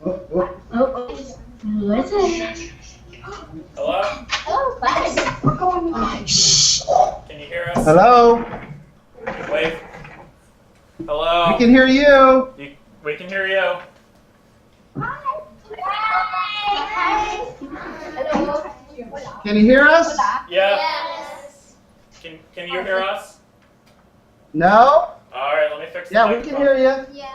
Oh, who is it? Hello? Hello, class. What's going on? Shh. Can you hear us? Hello? Wave. Hello? We can hear you. We can hear you. Hi. Hi. Hello. Can you hear us? Yeah. Yes. Can you hear us? No? Alright, let me fix the Yeah, we microphone. can hear you. Yeah.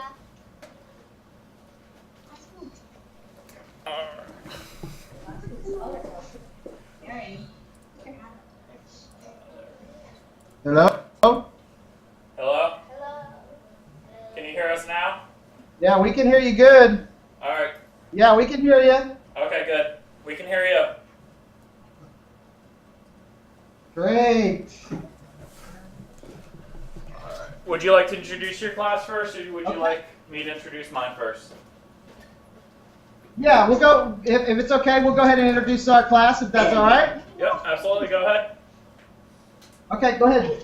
Hello? Hello? Hello. Can you hear us now? Yeah, we can hear you good. Alright. Yeah, we can hear you. Okay, good. We can hear you. Great. Would you like to introduce your class first, or would you like me to introduce mine first? Yeah, we'll go, if it's okay, we'll go ahead and introduce our class, if that's all right. Yep, absolutely. Go ahead. Okay, go ahead.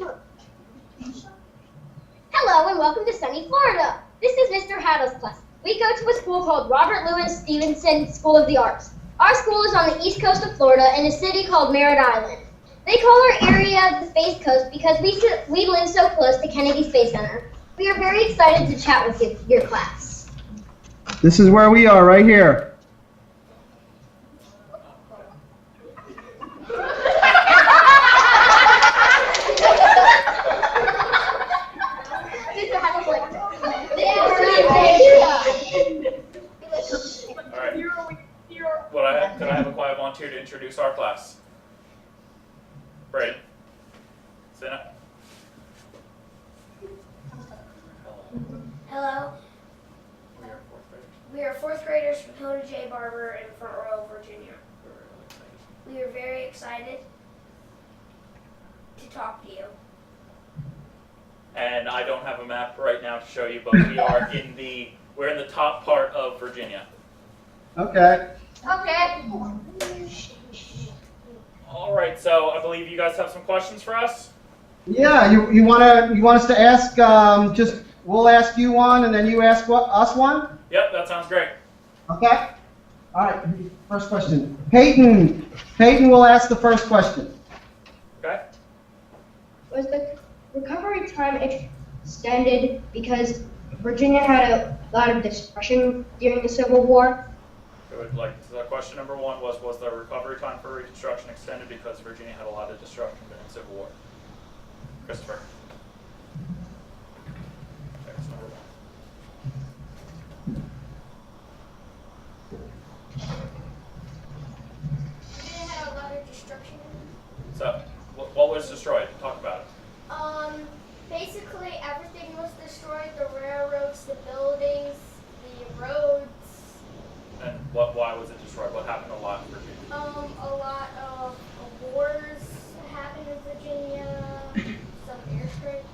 Hello and welcome to sunny Florida. This is Mr. Haddle's class. We go to a school called Robert Louis Stevenson School of the Arts. Our school is on the east coast of Florida in a city called Merritt Island. They call our area the Space Coast because we live so close to Kennedy Space Center. We are very excited to chat with your class. This is where we are, right here. Mr. Haddle's like, Alright. Could I have a quiet volunteer to introduce our class? Braden. Sina. Hello. We are fourth graders from Hilda J. Barber in Front Royal, Virginia. We are very excited to talk to you. And I don't have a map right now to show you, but we're in the top part of Virginia. Okay. okay. Alright, so I believe you guys have some questions for us? Yeah, you want us to ask, we'll ask you one, and then you ask us one? Yep, that sounds great. Okay. All right, first question. Peyton will ask the first question. Okay? Was the recovery time extended because Virginia had a lot of destruction during the Civil War? So question number one was the recovery time for Reconstruction extended because Virginia had a lot of destruction during the Civil War? Christopher. That's number one. Virginia had a lot of destruction. So, what was destroyed? Talk about it. Basically everything was destroyed, the railroads, the buildings, the roads. And why was it destroyed? What happened a lot in Virginia? A lot of wars happened in Virginia, some airstrips.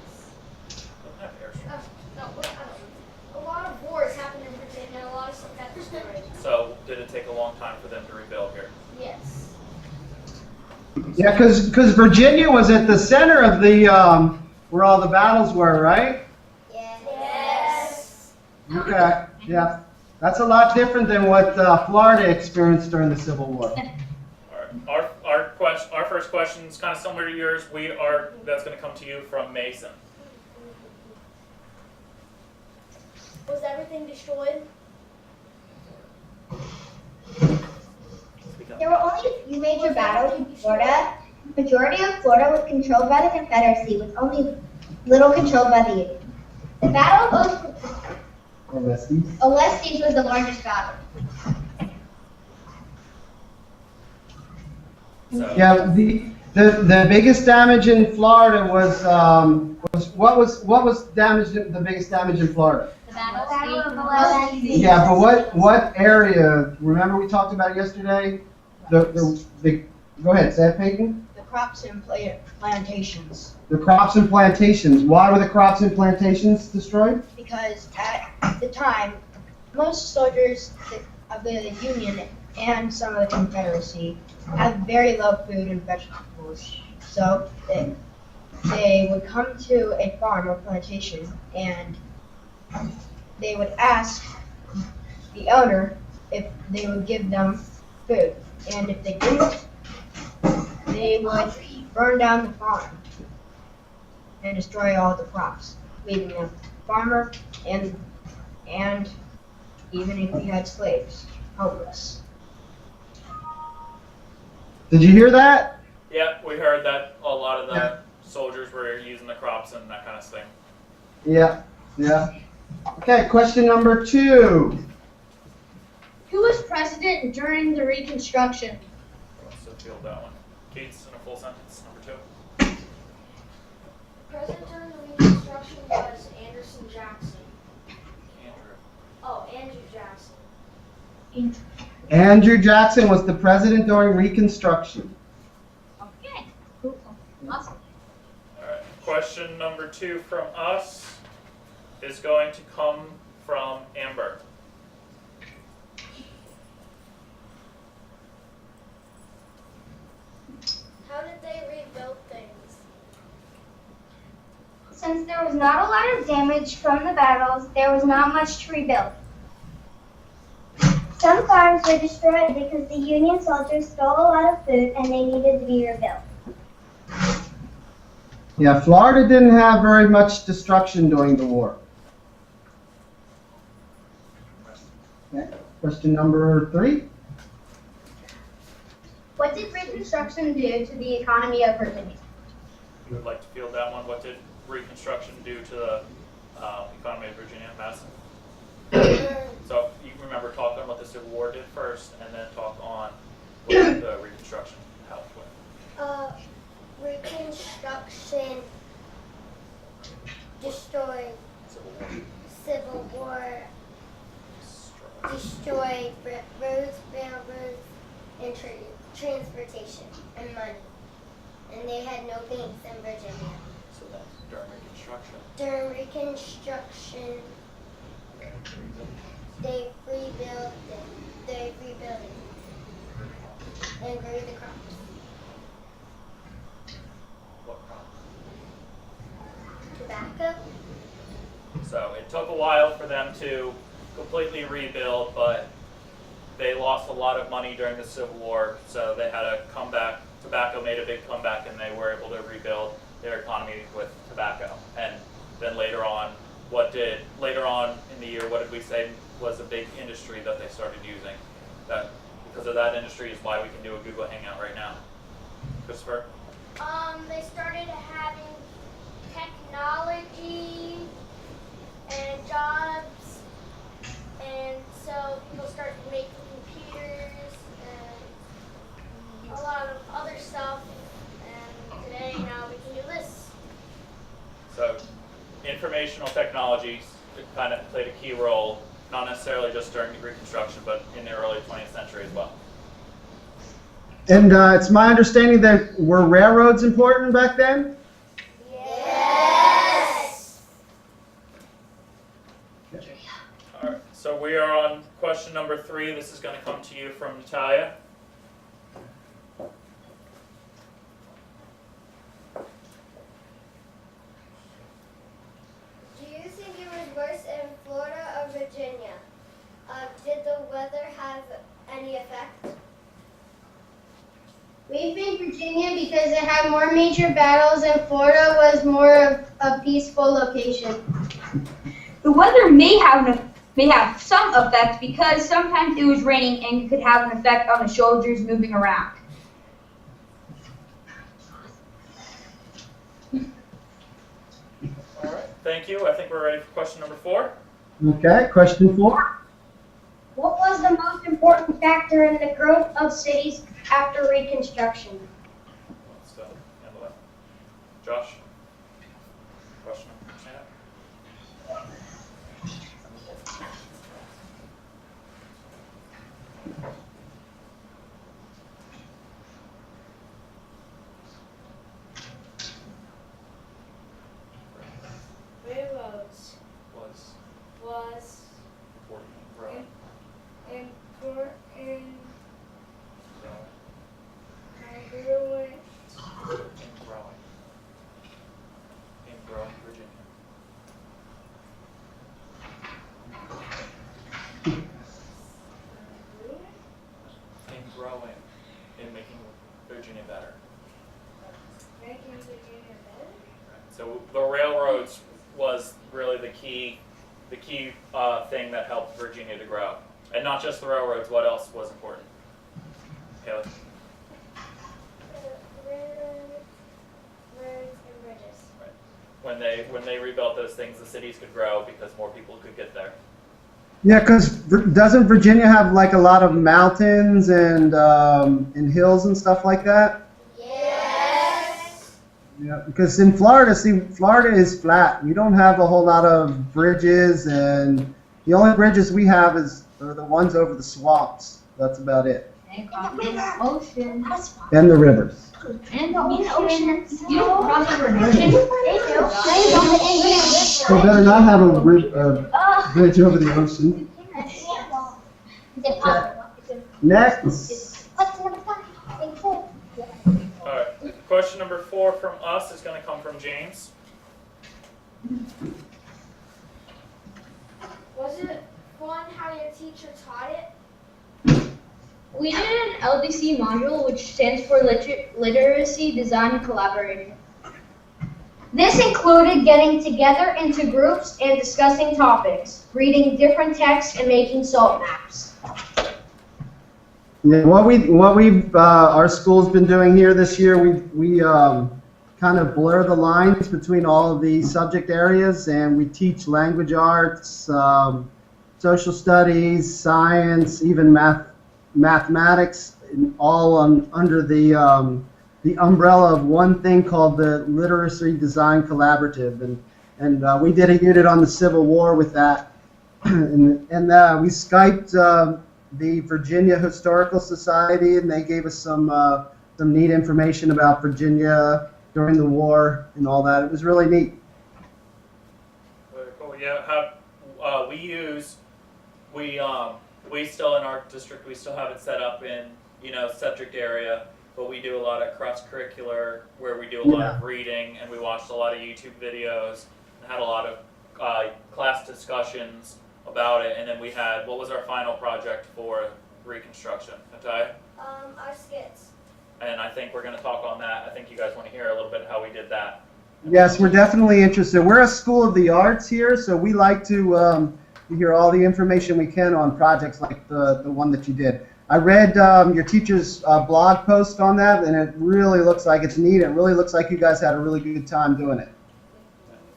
Doesn't have airstrips. No, I don't know. A lot of wars happened in Virginia, a lot of stuff got destroyed. So, did it take a long time for them to rebuild here? Yes. Yeah, because Virginia was at the center of the where all the battles were, right? Yes. Okay. Yeah. That's a lot different than what Florida experienced during the Civil War. All right. Our first question is kind of similar to yours. That's going to come to you from Mason. Was everything destroyed? There were only a few major battles in Florida. The majority of Florida was controlled by the Confederacy, with only little controlled by the Union. The Battle of Olestes was the largest battle. So, Yeah, the biggest damage in Florida was what was the biggest damage in Florida? The battle of Olestes. Yeah, but what area? Remember we talked about it yesterday? Go ahead, say it, Peyton. The crops and plantations. The crops and plantations. Why were the crops and plantations destroyed? Because at the time, most soldiers of the Union and some of the Confederacy had very low food and vegetables. So they would come to a farm or plantation and they would ask the owner if they would give them food. And if they didn't, they would burn down the farm and destroy all the crops, leaving the farmer and even if he had slaves, helpless. Did you hear that? Yeah, we heard that a lot of the soldiers were using the crops and that kind of thing. Yeah, yeah. Okay, question number 2. Who was president during the Reconstruction? So field that one. Kate's in a full sentence. Number 2. President during the Reconstruction was Anderson Jackson. Andrew. Oh, Andrew Jackson. Andrew Jackson was the president during Reconstruction. Okay. Cool. Awesome. All right. Question number 2 from us is going to come from Amber. How did they rebuild things? Since there was not a lot of damage from the battles, there was not much to rebuild. Some farms were destroyed because the Union soldiers stole a lot of food and they needed to be rebuilt. Yeah, Florida didn't have very much destruction during the war. Okay, question number 3. What did Reconstruction do to the economy of Virginia? You would like to field that one. What did Reconstruction do to the economy of Virginia and Madison? So you remember talk on what the Civil War did first, and then talk on what the Reconstruction helped with. Reconstruction destroyed Civil War. destroyed roads, railroads, and transportation and money. And they had no banks in Virginia. So that's during Reconstruction. During Reconstruction, they rebuilt it and grew the crops. What crop? Tobacco. So it took a while for them to completely rebuild, but they lost a lot of money during the Civil War, so they had a comeback. Tobacco made a big comeback, and they were able to rebuild their economy with tobacco. And then later on in the year, what did we say was a big industry that they started using? That because of that industry is why we can do a Google Hangout right now. Christopher? They started having technology and jobs, and so people started making computers and a lot of other stuff, and today now we can do this. So informational technologies kind of played a key role, not necessarily just during Reconstruction, but in the early 20th century as well. And it's my understanding that were railroads important back then? Yes! All right, so we are on question number 3. This is going to come to you from Natalia. Do you think it was worse in Florida or Virginia? Did the weather have any effect? We think Virginia because it had more major battles and Florida was more of a peaceful location. The weather may have some effect because sometimes it was raining and it could have an effect on the soldiers moving around. All right, thank you. I think we're ready for question number 4. Okay, question 4. What was the most important factor in the growth of cities after Reconstruction? Let's handle that. Josh? Question number 10. Railroads was Important and growing. important Growing. congruent And growing. In growing Virginia. thing that helped Virginia to grow. And not just the railroads, what else was important? Haley? Roads and bridges. When they rebuilt those things, the cities could grow because more people could get there. Yeah, because doesn't Virginia have like a lot of mountains and hills and stuff like that? Yes. Yeah, because in Florida, see, Florida is flat. We don't have a whole lot of bridges, and the only bridges we have are the ones over the swamps. That's about it. And ocean. And the rivers. And the ocean. You don't cross over an ocean? So better not have a bridge over the ocean. Next. Alright, question number 4 from us is going to come from James. Was it fun how your teacher taught it? We did an LDC module, which stands for Literacy, Design, and Collaboration. This included getting together into groups and discussing topics, reading different texts, and making salt maps. Yeah, our school's been doing here this year, we kind of blur the lines between all of the subject areas, and we teach language arts, social studies, science, even mathematics, all under the umbrella of one thing called the Literacy Design Collaborative, and we did a unit on the Civil War with that, and we Skyped the Virginia Historical Society, and they gave us some neat information about Virginia during the war and all that. It was really neat. Very cool. Yeah, we still in our district, we still have it set up in, subject area, but we do a lot of cross-curricular where we do a lot of reading, and we watched a lot of YouTube videos and had a lot of class discussions about it. And then we had, what was our final project for Reconstruction? Natai? Our skits. And I think we're going to talk on that. I think you guys want to hear a little bit how we did that. Yes, we're definitely interested. We're a school of the arts here, so we like to hear all the information we can on projects like the one that you did. I read your teacher's blog post on that, and it really looks like it's neat. It really looks like you guys had a really good time doing it.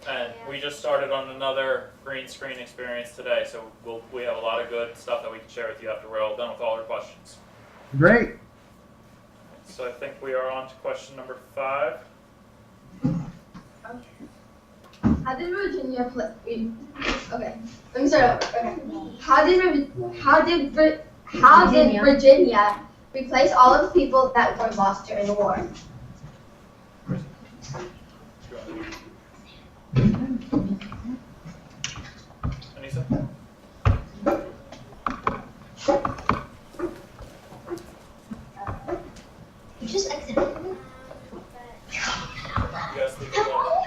And we just started on another green screen experience today, so we have a lot of good stuff that we can share with you after we're all done with all our questions. Great. So I think we are on to question number 5. How did Virginia play? Okay, let me start over. Okay, how did Virginia replace all of the people that were lost during the war? Anissa? Just exit. You guys think about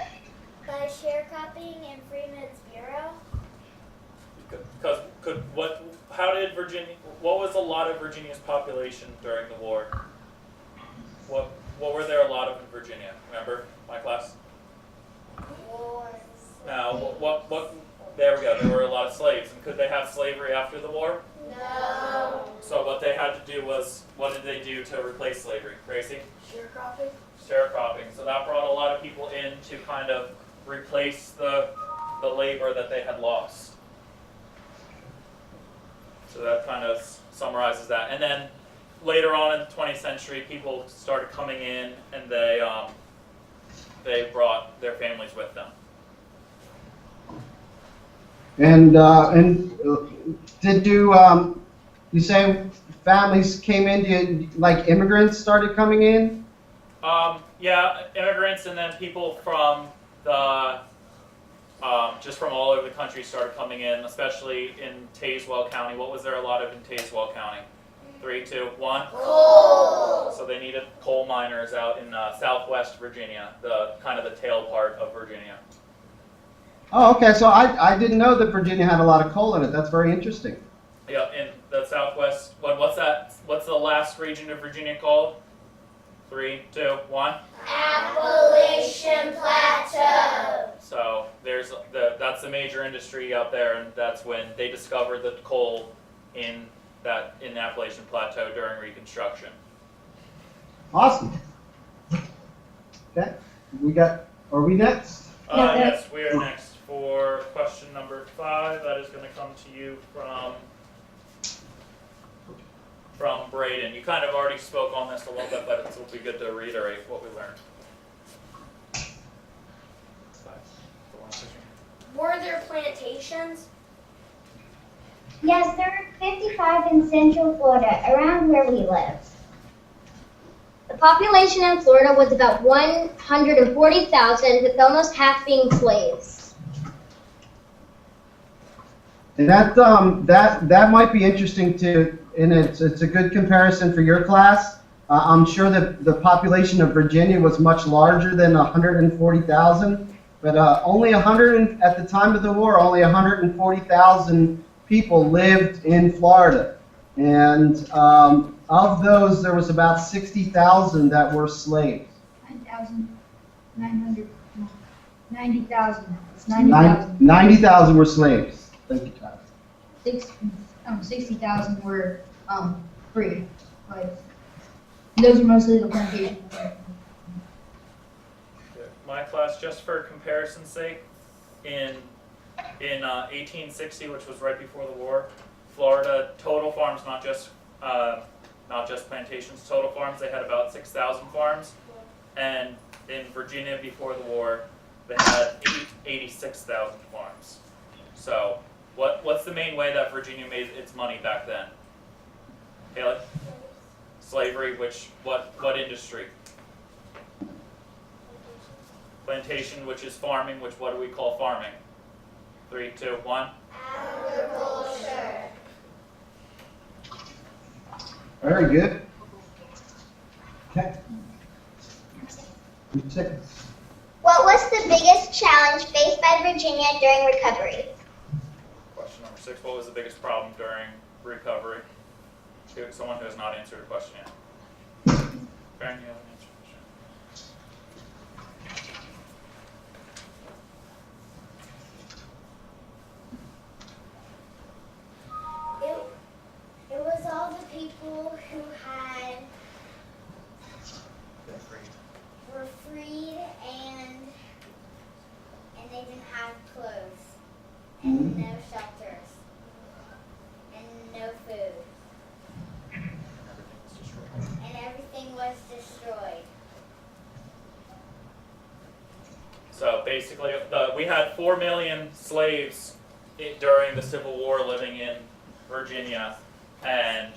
By sharecropping and Freeman's Bureau. Because what was a lot of Virginia's population during the war? What were there a lot of in Virginia? Remember my class? Wars. Now, what there we go, there were a lot of slaves. And could they have slavery after the war? No. So what they had to do was, what did they do to replace slavery? Gracie? Sharecropping. Sharecropping. So that brought a lot of people in to kind of replace the labor that they had lost. So that kind of summarizes that. And then later on in the 20th century, people started coming in, and they brought their families with them. And did you say families came in? Like immigrants started coming in? Yeah, immigrants, and then people from the just from all over the country started coming in, especially in Tazewell County. What was there a lot of in Tazewell County? 3, 2, 1. Coal. So they needed coal miners out in southwest Virginia, the kind of the tail part of Virginia. Oh, okay. So I didn't know that Virginia had a lot of coal in it. That's very interesting. Yeah, in the southwest. What's that? What's the last region of Virginia called? 3, 2, 1. Appalachian Plateau. So that's the major industry out there, and that's when they discovered the coal in the Appalachian Plateau during Reconstruction. Awesome. Okay, are we next? Yes, we are next for question number 5. That is going to come to you from Braden. You kind of already spoke on this a little bit, but it will be good to reiterate what we learned. Were there plantations? Yes, there are 55 in Central Florida, around where we live. The population in Florida was about 140,000, with almost half being slaves. And that might be interesting too, and it's a good comparison for your class. I'm sure that the population of Virginia was much larger than 140,000, but at the time of the war, only 140,000 people lived in Florida, and of those, there was about 60,000 that were slaves. 90,000. It's 90,000. 90,000 were slaves. Thank you, Tyler. 60,000 were free. Like, those are mostly the plantations. My class, just for comparison's sake, in 1860, which was right before the war, Florida total farms, not just plantations, total farms, they had about 6,000 farms, and in Virginia before the war, they had 86,000 farms. So, what's the main way that Virginia made its money back then? Haley? Slavery, what industry? Plantation, which is farming, what do we call farming? 3, 2, 1. Agriculture. Very good. Okay. 2 seconds. What was the biggest challenge faced by Virginia during recovery? Question number 6. What was the biggest problem during recovery? Someone who has not answered a question yet. Baron, you haven't answered a question. It was all the people who were freed and they didn't have clothes and no shelters and no food and everything was destroyed. So basically, we had 4 million slaves during the Civil War living in Virginia, and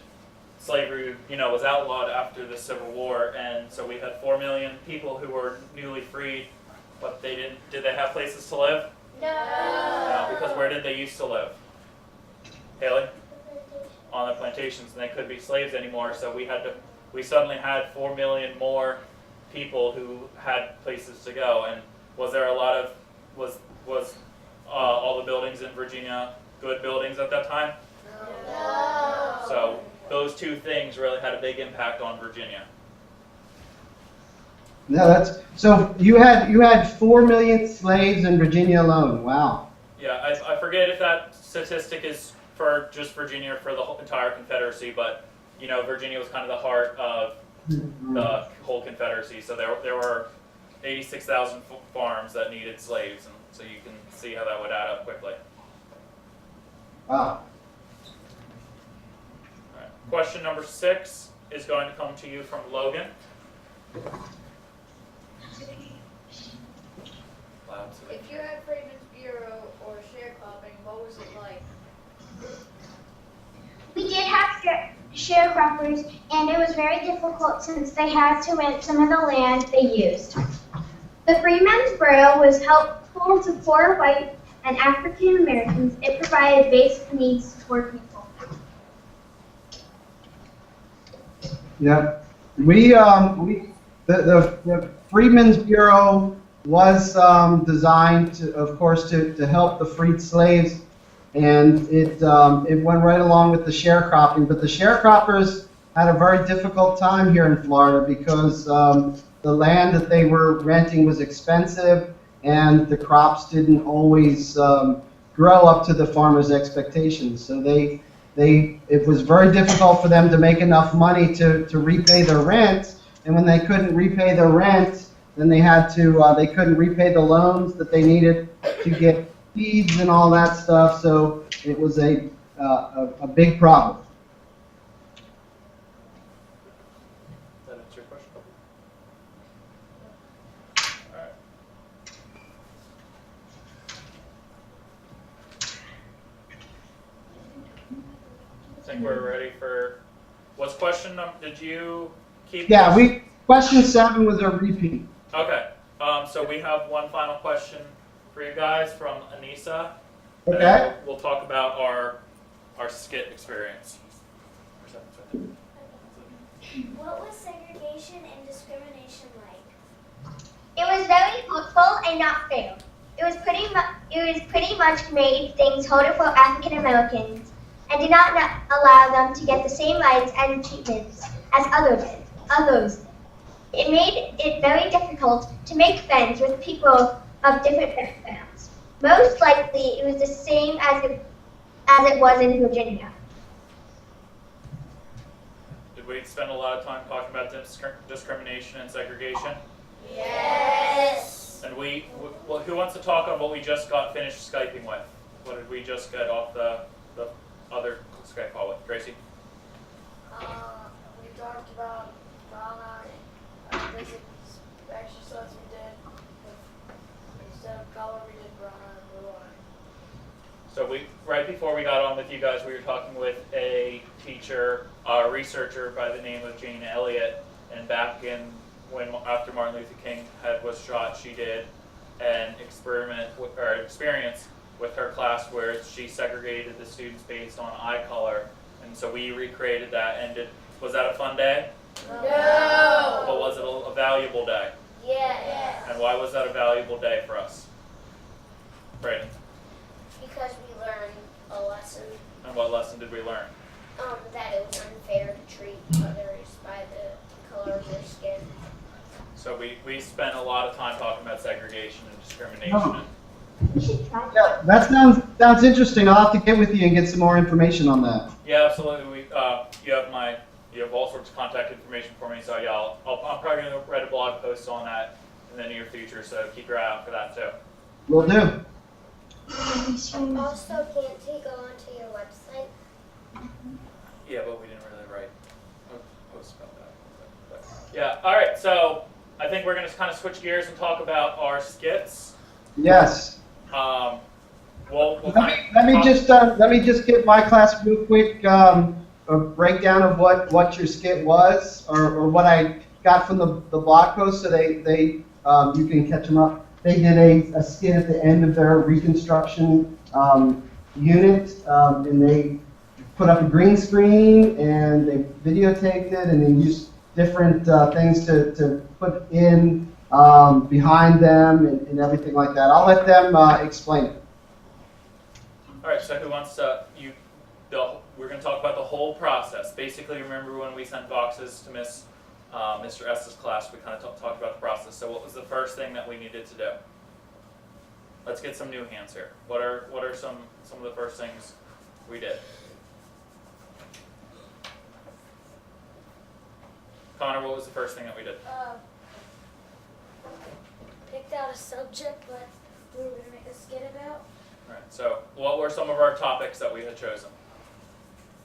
slavery, was outlawed after the Civil War, and so we had 4 million people who were newly freed, but did they have places to live? No, because where did they used to live? Haley? On the plantations, and they couldn't be slaves anymore, so we suddenly had 4 million more people who had places to go. And was there a lot of, was all the buildings in Virginia good buildings at that time? No. So those two things really had a big impact on Virginia. No, so you had 4 million slaves in Virginia alone. Wow. Yeah, I forget if that statistic is for just Virginia or for the entire Confederacy, but Virginia was kind of the heart of the whole Confederacy. So there were 86,000 farms that needed slaves, and so you can see how that would add up quickly. Wow. All right. Question number 6 is going to come to you from Logan. Loud, so If you had Freedmen's Bureau or sharecropping, what was it like? We did have sharecroppers, and it was very difficult since they had to rent some of the land they used. The Freedmen's Bureau was helpful to poor white and African Americans. It provided basic needs to poor people. Yeah, the Freedmen's Bureau was designed to, of course, to help the freed slaves, and it went right along with the sharecropping. But the sharecroppers had a very difficult time here in Florida because the land that they were renting was expensive and the crops didn't always grow up to the farmers' expectations. So it was very difficult for them to make enough money to repay their rent. And when they couldn't repay their rent, then they couldn't repay the loans that they needed to get feeds and all that stuff. So it was a big problem. That answer your question? All right. I think we're ready for, what's question number, did you keep? Yeah, question 7 was a repeat. Okay, so we have one final question for you guys from Anissa. Okay. And then we'll talk about our skit experience. What was segregation and discrimination like? It was very hurtful and not fair. It was pretty much made things harder for African Americans and did not allow them to get the same rights and treatments as others did. It made it very difficult to make friends with people of different backgrounds. Most likely, it was the same as it was in Virginia. Did we spend a lot of time talking about discrimination and segregation? Yes. And well, who wants to talk on what we just got finished Skyping with? What did we just get off the other Skype call with? Tracy? We talked about brown eye, basic exercise we did. Instead of color, we did brown eye and blue eye. So right before we got on with you guys, we were talking with a teacher, a researcher by the name of Jane Elliott, and back after Martin Luther King was shot, she did an experience with her class where she segregated the students based on eye color, and so we recreated that. And was that a fun day? No. But was it a valuable day? Yes. And why was that a valuable day for us? Brayden. Because we learned a lesson. And what lesson did we learn? That it was unfair to treat others by the color of their skin. So we spent a lot of time talking about segregation and discrimination. Oh. You should try that. Yeah, that sounds interesting. I'll have to get with you and get some more information on that. Yeah, absolutely. You have all sorts of contact information for me. So yeah, I'm probably going to write a blog post on that in the near future. So keep your eye out for that too. Will do. Also, can't he go onto your website? Yeah, but we didn't really write a post about that. But, yeah. All right. So I think we're going to kind of switch gears and talk about our skits. Yes. We'll Let me just give my class real quick a breakdown of what your skit was or what I got from the blog post, so they you can catch them up. They did a skit at the end of their Reconstruction unit, and they put up a green screen and they videotaped it and they used different things to put in behind them and everything like that. I'll let them explain it. All right, so who wants to, we're going to talk about the whole process. Basically, remember when we sent boxes to Mr. S's class, we kind of talked about the process. So what was the first thing that we needed to do? Let's get some new hands here. What are some of the first things we did? Connor, what was the first thing that we did? Picked out a subject that we were going to make a skit about. All right, so what were some of our topics that we had chosen?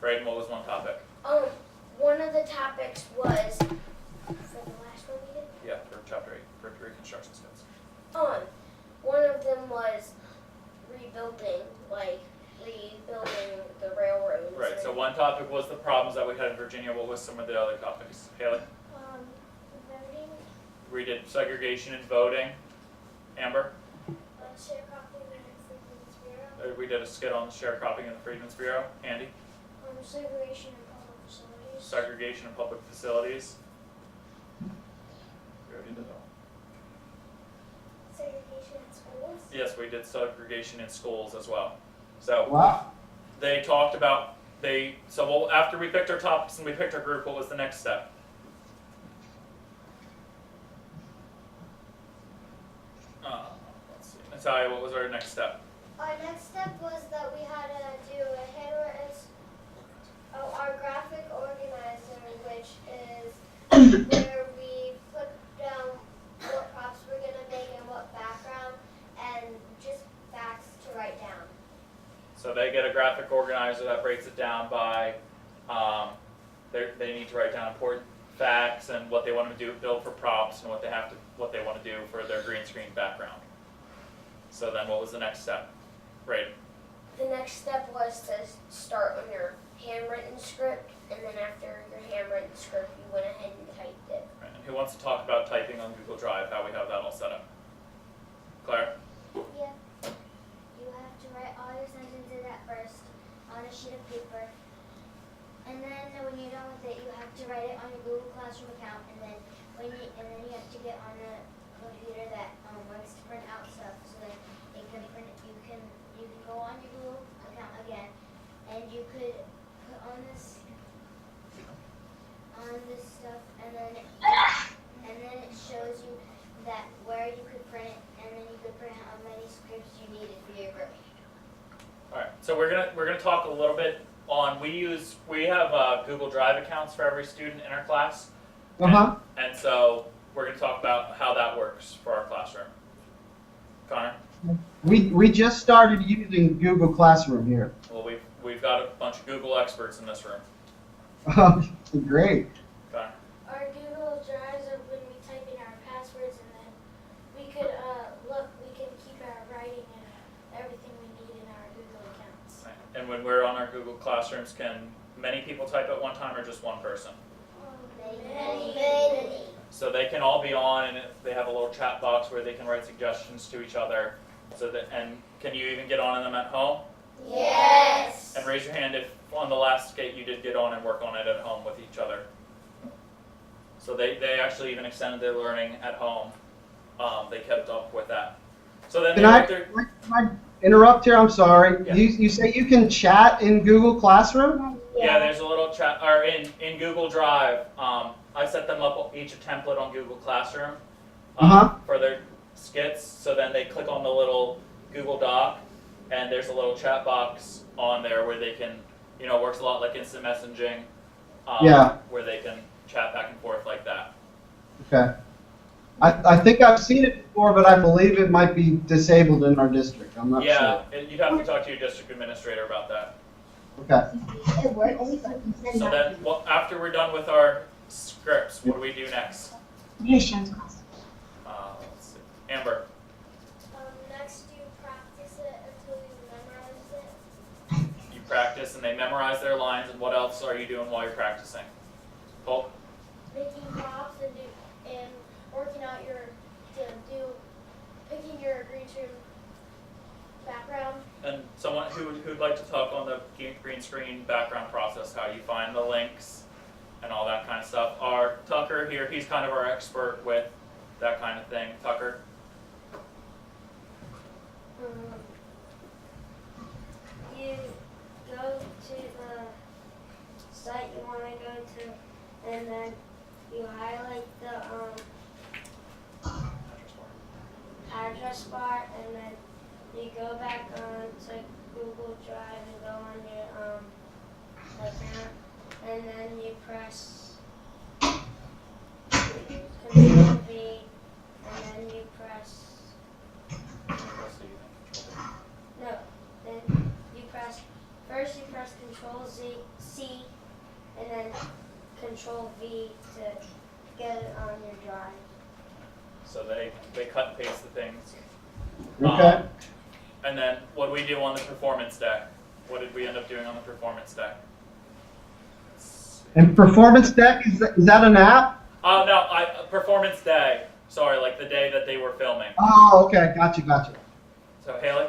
Braden, what was one topic? One of the topics was, for the last one we did? Yeah, for chapter 8, for Reconstruction skits. One of them was rebuilding the railroads. Right, so one topic was the problems that we had in Virginia. What was some of the other topics? Haley? Voting, We did segregation and voting. Amber? sharecropping and Freedmen's Bureau. We did a skit on sharecropping in the Freedmen's Bureau. Andy? Segregation in public facilities. Segregation in public facilities. We already did that one. Segregation in schools. Yes, we did segregation in schools as well. So Wow. they talked about after we picked our topics and we picked our group, what was the next step? Let's see. Natalia, what was our next step? Our next step was that we had to do a handwritten, our graphic organizer, which is where we put down what props we're going to make and what background, and just facts to write down. So they get a graphic organizer that breaks it down by, they need to write down important facts and what they want to do, build for props, and what they want to do for their green screen background. So then what was the next step? Right. The next step was to start on your handwritten script, and then after your handwritten script, you went ahead and typed it. Right. And who wants to talk about typing on Google Drive, how we have that all set up? Claire? Yeah. You have to write all your sentences at first on a sheet of paper. And then when you're done with it, you have to write it on your Google Classroom account. And then you have to get on a computer that likes to print out stuff, so that it can print it. You can go on your Google account again, and you could put on this stuff, and then it shows you that where you could print it, and then you could print how many scripts you needed for your group. All right, so we're gonna talk a little bit on, we have Google Drive accounts for every student in our class. And so we're gonna talk about how that works for our classroom. Connor? We just started using Google Classroom here. Well, we've got a bunch of Google experts in this room. Great. Connor? Our Google Drives are when we type in our passwords, and then we could we can keep our writing and everything we need in our Google accounts. Right. And when we're on our Google Classrooms, can many people type at one time or just one person? Many. So they can all be on, and they have a little chat box where they can write suggestions to each other. And can you even get on them at home? Yes. And raise your hand if on the last skate you did get on and work on it at home with each other. So they actually even extended their learning at home. They kept up with that. So then Can I interrupt here? I'm sorry. Yeah. You say you can chat in Google Classroom? Yeah, there's a little chat, or in Google Drive. I set them up each a template on Google Classroom for their skits. So then they click on the little Google Doc, and there's a little chat box on there where they can, works a lot like instant messaging, where they can chat back and forth like that. Okay. I think I've seen it before, but I believe it might be disabled in our district. I'm not sure. Yeah, you'd have to talk to your district administrator about that. Okay. It works. So then, after we're done with our scripts, what do we do next? Here's Sean's class. Let's see. Amber. Next, you practice it until you memorize it. You practice and they memorize their lines, and what else are you doing while you're practicing? Cole? Making props and working out picking your green screen background. And someone who'd like to talk on the green screen background process, how you find the links and all that kind of stuff. Our Tucker here, he's kind of our expert with that kind of thing. Tucker? You go to the site you want to go to, and then you highlight the address bar, and then you go back on to Google Drive and go on your account, and then you press Control V, and then you press then you press Control C, and then Control V to get it on your drive. So they cut and paste the things. Okay. And then what do we do on the performance deck? What did we end up doing on the performance deck? And Performance Deck, is that an app? Oh, no, performance day. Sorry, like the day that they were filming. Oh, okay. Gotcha. So, Haley?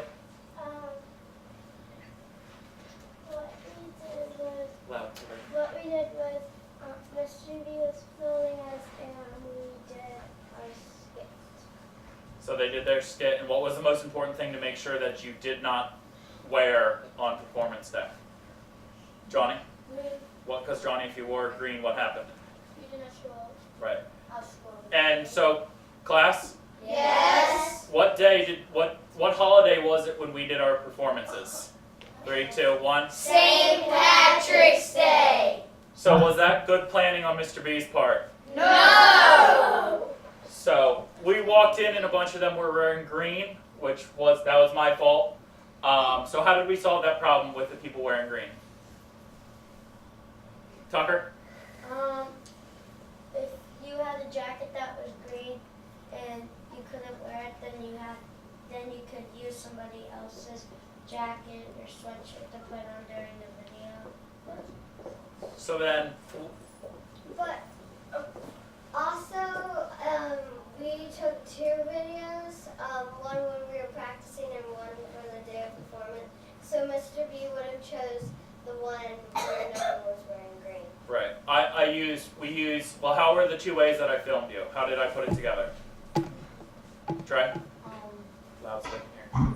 What we did was Mr. V was filming us, and we did our skit. So they did their skit, and what was the most important thing to make sure that you did not wear on performance day? Johnny? Me. What? Because Johnny, if you wore green, what happened? You didn't show up. Right. I'll score. And so, class, Yes. what holiday was it when we did our performances? 3, 2, 1. St. Patrick's Day. So was that good planning on Mr. B's part? No. So we walked in and a bunch of them were wearing green, that was my fault. So how did we solve that problem with the people wearing green? Tucker? If you had a jacket that was green and you couldn't wear it, then you could use somebody else's jacket or sweatshirt to put on during the video. So then, But also, we took 2 videos, one when we were practicing and one for the day of performance. So Mr. B would have chose the one where no one was wearing green. right, well, how were the 2 ways that I filmed you? How did I put it together? Trey? Loud so I can hear.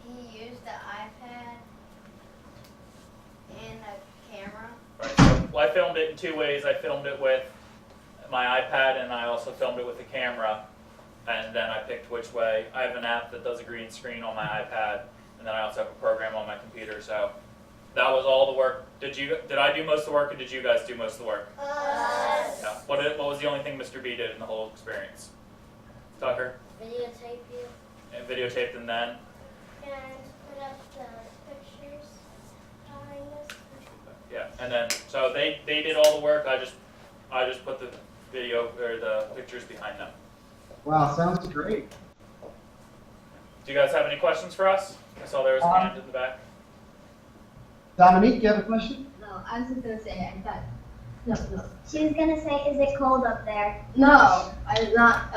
He used the iPad and a camera. Right, so I filmed it in 2 ways. I filmed it with my iPad and I also filmed it with the camera. And then I picked which way. I have an app that does a green screen on my iPad, and then I also have a program on my computer. So that was all the work. Did I do most of the work, or did you guys do most of the work? Us. Yeah. What was the only thing Mr. B did in the whole experience? Tucker? Videotape you And videotaped and then? And put up the pictures behind us. Yeah. And then so they did all the work. I just put the video or the pictures behind them. Wow, sounds great. Do you guys have any questions for us? I saw there was a hand in the back. Dominique, you have a question? No, I was just gonna say I thought. No. She was gonna say, is it cold up there? No, I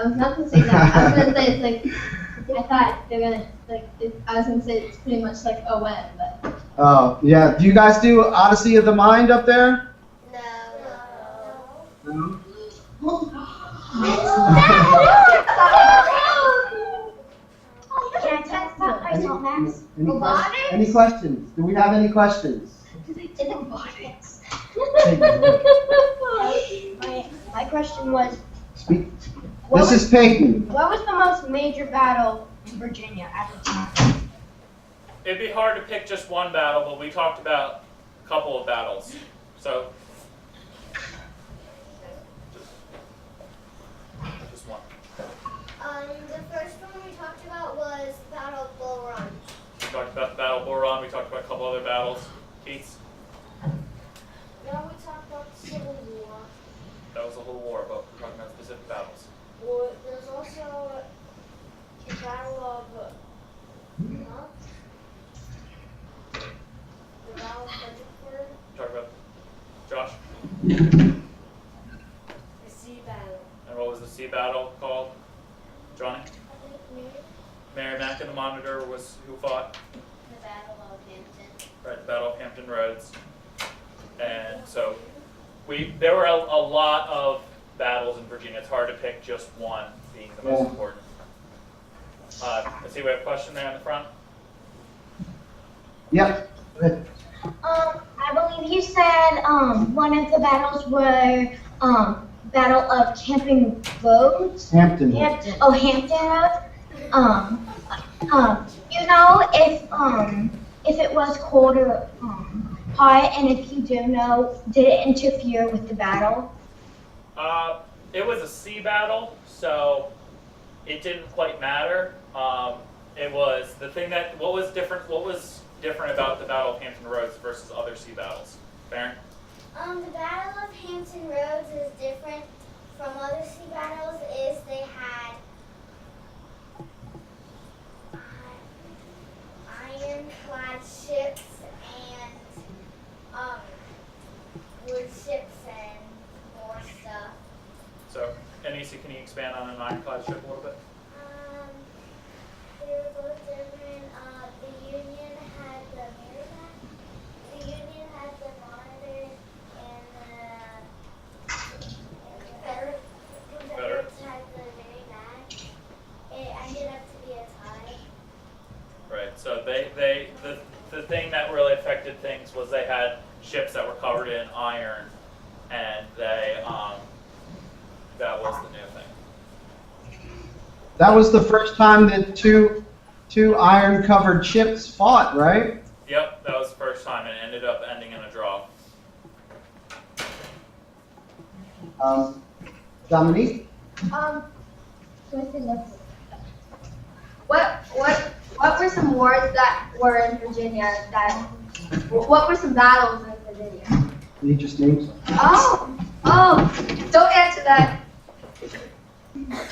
was not gonna say that. I was gonna say it's like I thought they're gonna I was gonna say it's pretty much like a when, but. Oh, yeah. Do you guys do Odyssey of the Mind up there? No. No? Can I test about my salt max? Any questions? Do we have any questions? My question was, Speak. This is Peyton. what was the most major battle in Virginia at the time? It'd be hard to pick just one battle, but we talked about a couple of battles. So, just one. The first one we talked about was Battle of Bull Run. We talked about the Battle of Bull Run. We talked about a couple other battles. Keith? Now we talk about the Civil War. That was a whole war, but we're talking about specific battles. Well, there's also the Battle of the Battle of Fredericksburg, Talk about Josh. the Sea Battle. And what was the sea battle called? Johnny? I think Merrimack and the Monitor was who fought? the Battle of Hampton. Right, the Battle of Hampton Roads. And so there were a lot of battles in Virginia. It's hard to pick just one being the most important. I see we have a question there in the front. Yep. Go ahead. I believe you said one of the battles were Battle of Camping Roads. Hampton. Hampton Roads. You know if it was cold or hot, and if you do know, did it interfere with the battle? It was a sea battle, so it didn't quite matter. It was the thing that what was different about the Battle of Hampton Roads versus other sea battles. Baron? The Battle of Hampton Roads is different from other sea battles. Is they had ironclad ships and wood ships and more stuff. So, Anissa, can you expand on an ironclad ship a little bit? They were both different. The Union had the Merrimack. The Union had the Monitor, and the Confederates had the Merrimack. invented things was they had ships that were covered in iron, and they that was the new thing. That was the first time that two iron-covered ships fought, right? Yep, that was the first time, and it ended up ending in a draw. Dominique? What were some wars that were in Virginia what were some battles in Virginia? You just named some. Oh, don't answer that.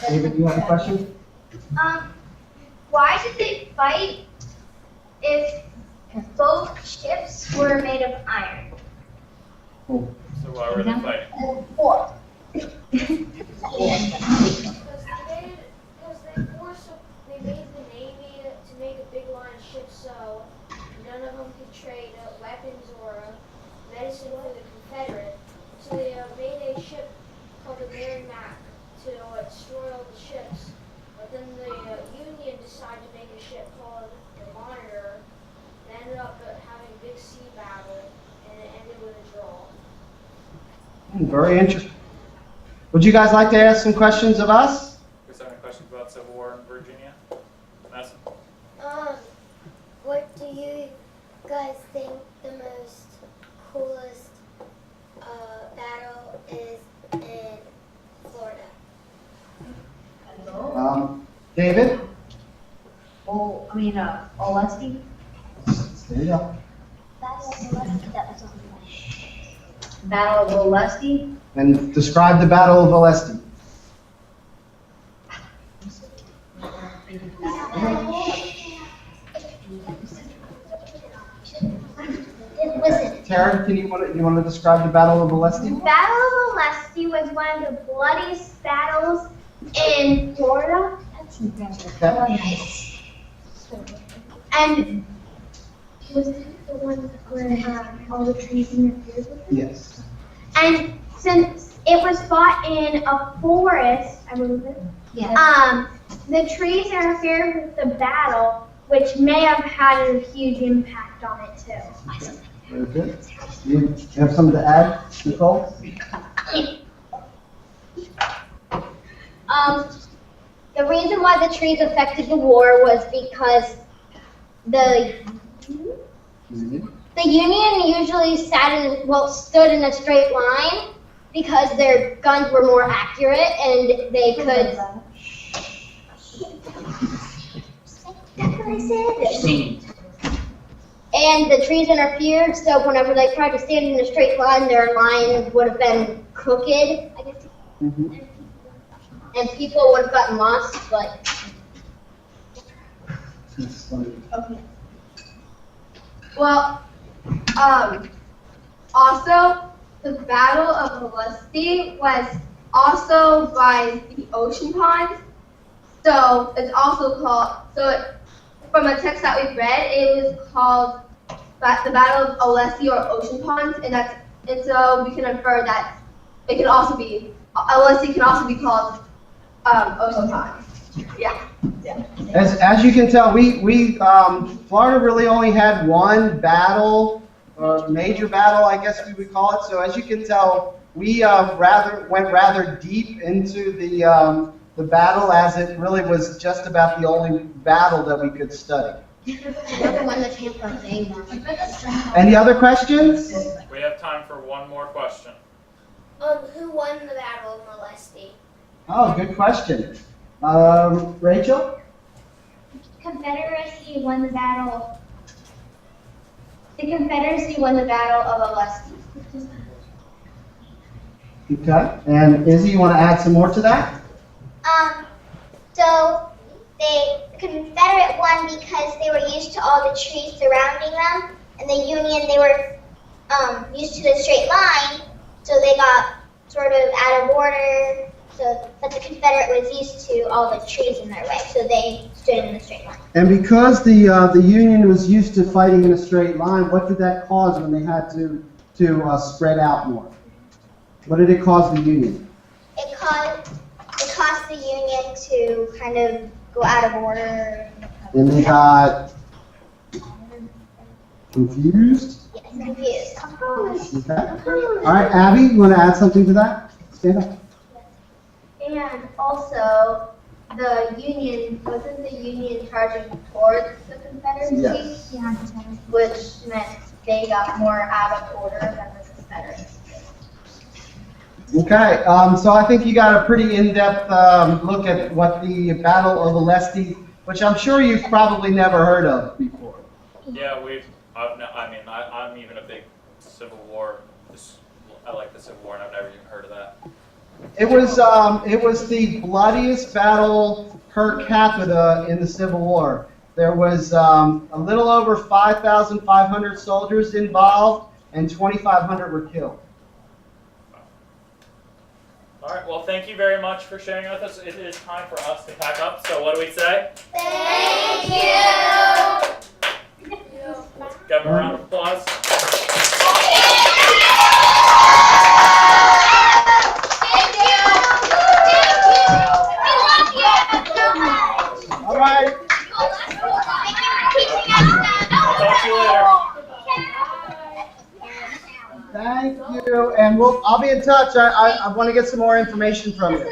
David, do you have a question? Why did they fight if both ships were made of iron? So why were they fighting? War. Because they made the Navy to make a big line of ships so none of them could trade weapons or medicine for the Confederate. So they made a ship called the Merrimack to destroy all the ships. But then the Union decided to make a ship called the Monitor. It ended up having a big sea battle, and it ended with a draw. Very interesting. Would you guys like to ask some questions of us? Is there any questions about Civil War in Virginia? Madison? What do you guys think the most coolest battle is in Florida? David? Olesti? There you go. Battle of Olesti? And describe the Battle of Olesti. Tara, you want to describe the Battle of Olesti? Battle of Olesti was one of the bloodiest battles in Florida. Okay. And was it the one where all the trees interfered with it? Yes. And since it was fought in a forest, I believe it. Yeah. The trees interfered with the battle, which may have had a huge impact on it too. Very good. You have something to add, Nicole? The reason why the trees affected the war was because the Union usually stood in a straight line because their guns were more accurate and they could. That's what I said. And the trees interfered, so whenever they tried to stand in a straight line, their line would have been crooked, I guess. Mm-hmm. And people would have gotten lost, but. Okay. Well, also, the Battle of Olesti was also by the ocean ponds. So it's also called, from a text that we read, it was called the Battle of Olesti or ocean ponds, and so we can infer that it can also be, Olesti can also be called ocean ponds. Yeah. As you can tell, Florida really only had one battle, major battle, I guess we would call it. So as you can tell, we went rather deep into the battle, as it really was just about the only battle that we could study. Any other questions? We have time for one more question. Who won the Battle of Molesty? Oh, good question. Rachel? Confederacy won the battle. The Confederacy won the Battle of Olesti. Okay. And Izzy, you want to add some more to that? So the Confederate won because they were used to all the trees surrounding them, and the Union, they were used to the straight line, so they got sort of out of order. But the Confederate was used to all the trees in their way, so they stood in a straight line. And because the Union was used to fighting in a straight line, what did that cause when they had to spread out more? What did it cause the Union? It caused the Union to kind of go out of order. And they got Confused? Confused. Okay. All right, Abby, you want to add something to that? Stand up. And also, the union, wasn't the union charging towards the Confederacy? Yes. Which meant they got more out of order than the Confederacy. Okay, so I think you got a pretty in-depth look at what the Battle of Alesti, which I'm sure you've probably never heard of before. Yeah, I'm even a big Civil War. I like the Civil War, and I've never even heard of that. It was the bloodiest battle per capita in the Civil War. There was a little over 5,500 soldiers involved, and 2,500 were killed. All right, well, thank you very much for sharing with us. It is time for us to pack up, so what do we say? Thank you. Give them a round of applause. All right. I'll talk to you later. Thank you, and I'll be in touch. I want to get some more information from you.